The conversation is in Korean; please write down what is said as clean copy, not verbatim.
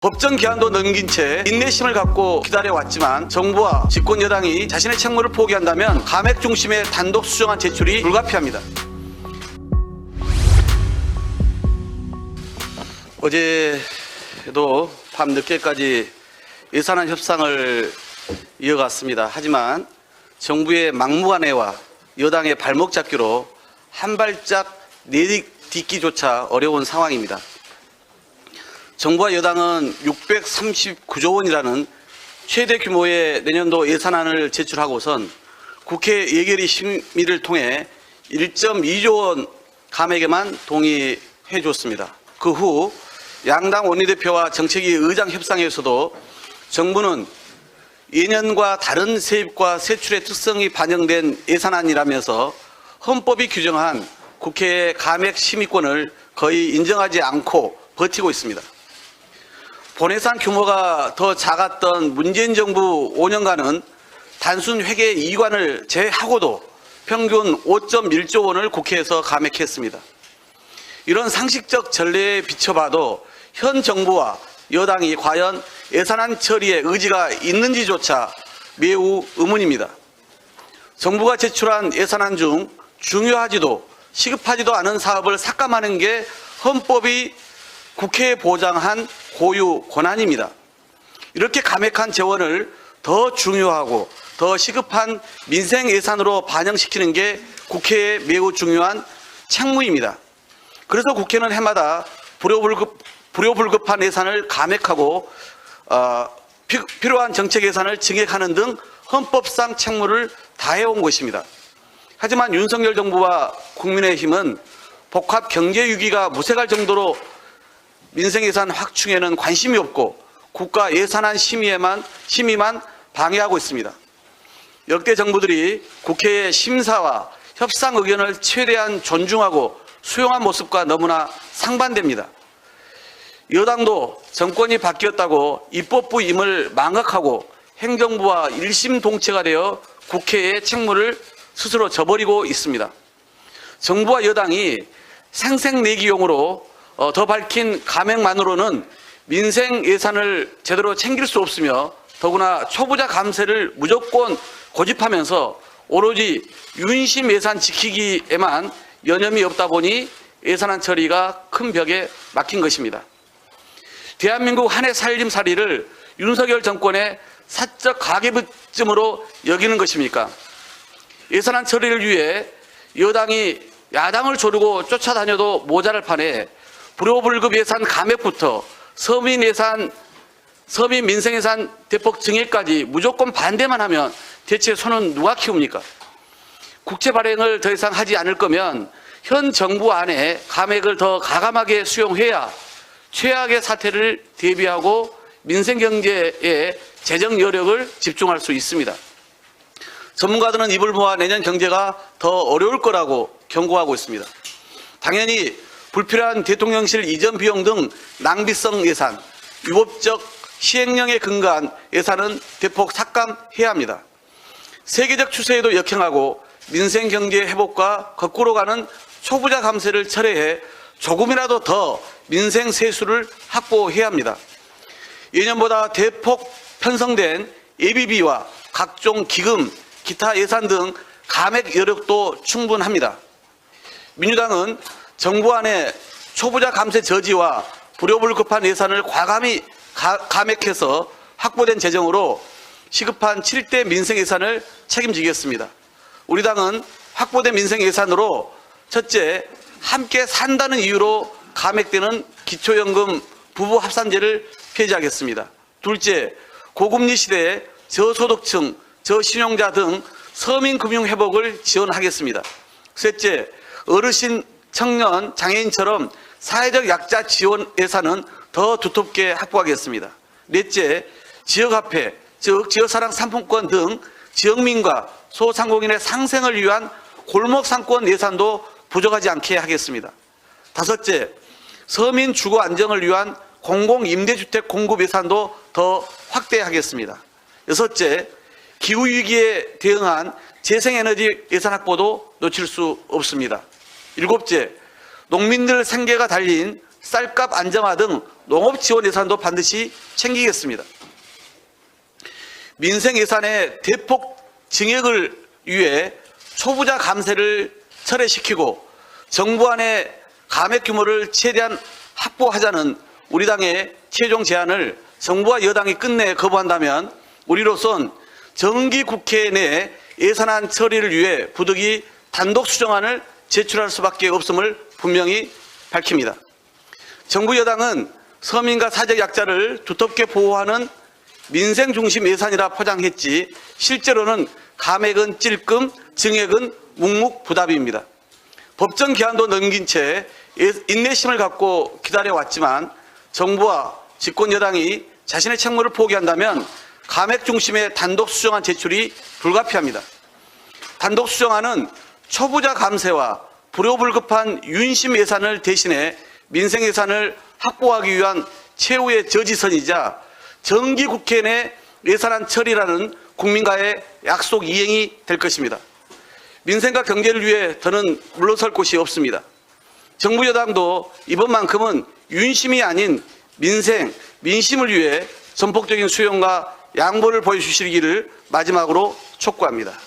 법정 기한도 넘긴 채 인내심을 갖고 기다려왔지만 정부와 집권 여당이 자신의 책무를 포기한다면 감액 중심의 단독 수정안 제출이 불가피합니다. 어제도 밤 늦게까지 예산안 협상을 이어갔습니다. 하지만 정부의 막무가내와 여당의 발목 잡기로 한 발짝 내딛기조차 어려운 상황입니다. 정부와 여당은 639조 원이라는 최대 규모의 내년도 예산안을 제출하고선 국회 예결위 심의를 통해 1.2조 원 감액에만 동의해 줬습니다. 그 후 양당 원내대표와 정책위 의장 협상에서도 정부는 예년과 다른 세입과 세출의 특성이 반영된 예산안이라면서 헌법이 규정한 국회의 감액 심의권을 거의 인정하지 않고 버티고 있습니다. 본예산 규모가 더 작았던 문재인 정부 5년간은 단순 회계 이관을 제외하고도 평균 5.1조 원을 국회에서 감액했습니다. 이런 상식적 전례에 비춰봐도 현 정부와 여당이 과연 예산안 처리에 의지가 있는지조차 매우 의문입니다. 정부가 제출한 예산안 중 중요하지도 시급하지도 않은 사업을 삭감하는 게 헌법이 국회에 보장한 고유 권한입니다. 이렇게 감액한 재원을 더 중요하고 더 시급한 민생 예산으로 반영시키는 게 국회의 매우 중요한 책무입니다. 그래서 국회는 해마다 불효불급한 예산을 감액하고 필요한 정책 예산을 증액하는 등 헌법상 책무를 다해온 것입니다. 하지만 윤석열 정부와 국민의힘은 복합 경제 위기가 무색할 정도로 민생 예산 확충에는 관심이 없고 국가 예산안 심의만 방해하고 있습니다. 역대 정부들이 국회의 심사와 협상 의견을 최대한 존중하고 수용한 모습과 너무나 상반됩니다. 여당도 정권이 바뀌었다고 입법부 임을 망각하고 행정부와 일심동체가 되어 국회의 책무를 스스로 져버리고 있습니다. 정부와 여당이 생색내기용으로 더 밝힌 감액만으로는 민생 예산을 제대로 챙길 수 없으며 더구나 초부자 감세를 무조건 고집하면서 오로지 윤심 예산 지키기에만 여념이 없다 보니 예산안 처리가 큰 벽에 막힌 것입니다. 대한민국 한 해 살림살이를 윤석열 정권의 사적 가계부쯤으로 여기는 것입니까? 예산안 처리를 위해 여당이 야당을 조르고 쫓아다녀도 모자랄 판에 불효불급 예산 감액부터 서민 민생 예산 대폭 증액까지 무조건 반대만 하면 대체 손은 누가 키웁니까? 국채 발행을 더 이상 하지 않을 거면 현 정부 안에 감액을 더 가감하게 수용해야 최악의 사태를 대비하고 민생 경제에 재정 여력을 집중할 수 있습니다. 전문가들은 입을 모아 내년 경제가 더 어려울 거라고 경고하고 있습니다. 당연히 불필요한 대통령실 이전 비용 등 낭비성 예산, 위법적 시행령에 근거한 예산은 대폭 삭감해야 합니다. 세계적 추세에도 역행하고 민생 경제 회복과 거꾸로 가는 초부자 감세를 철회해 조금이라도 더 민생 세수를 확보해야 합니다. 예년보다 대폭 편성된 예비비와 각종 기금, 기타 예산 등 감액 여력도 충분합니다. 민주당은 정부 안에 초부자 감세 저지와 불효불급한 예산을 과감히 감액해서 확보된 재정으로 시급한 7대 민생 예산을 책임지겠습니다. 우리 당은 확보된 민생 예산으로 첫째, 함께 산다는 이유로 감액되는 기초연금 부부 합산제를 폐지하겠습니다. 둘째, 고금리 시대에 저소득층, 저신용자 등 서민 금융 회복을 지원하겠습니다. 셋째, 어르신, 청년, 장애인처럼 사회적 약자 지원 예산은 더 두텁게 확보하겠습니다. 넷째, 지역화폐, 즉 지역사랑 상품권 등 지역민과 소상공인의 상생을 위한 골목상권 예산도 부족하지 않게 하겠습니다. 다섯째, 서민 주거 안정을 위한 공공임대주택 공급 예산도 더 확대하겠습니다. 여섯째, 기후위기에 대응한 재생에너지 예산 확보도 놓칠 수 없습니다. 일곱째, 농민들 생계가 달린 쌀값 안정화 등 농업 지원 예산도 반드시 챙기겠습니다. 민생 예산의 대폭 증액을 위해 초부자 감세를 철회시키고 정부안의 감액 규모를 최대한 확보하자는 우리 당의 최종 제안을 정부와 여당이 끝내 거부한다면 우리로선 정기국회 내 예산안 처리를 위해 부득이 단독 수정안을 제출할 수밖에 없음을 분명히 밝힙니다. 정부 여당은 서민과 사적 약자를 두텁게 보호하는 민생 중심 예산이라 포장했지 실제로는 감액은 찔끔, 증액은 묵묵부답입니다. 법정 기한도 넘긴 채 인내심을 갖고 기다려왔지만 정부와 집권 여당이 자신의 책무를 포기한다면 감액 중심의 단독 수정안 제출이 불가피합니다. 단독 수정안은 초부자 감세와 불효불급한 윤심 예산을 대신해 민생 예산을 확보하기 위한 최후의 저지선이자 정기국회 내 예산안 처리라는 국민과의 약속 이행이 될 것입니다. 민생과 경제를 위해 더는 물러설 곳이 없습니다. 정부 여당도 이번만큼은 윤심이 아닌 민생, 민심을 위해 전폭적인 수용과 양보를 보여주시기를 마지막으로 촉구합니다.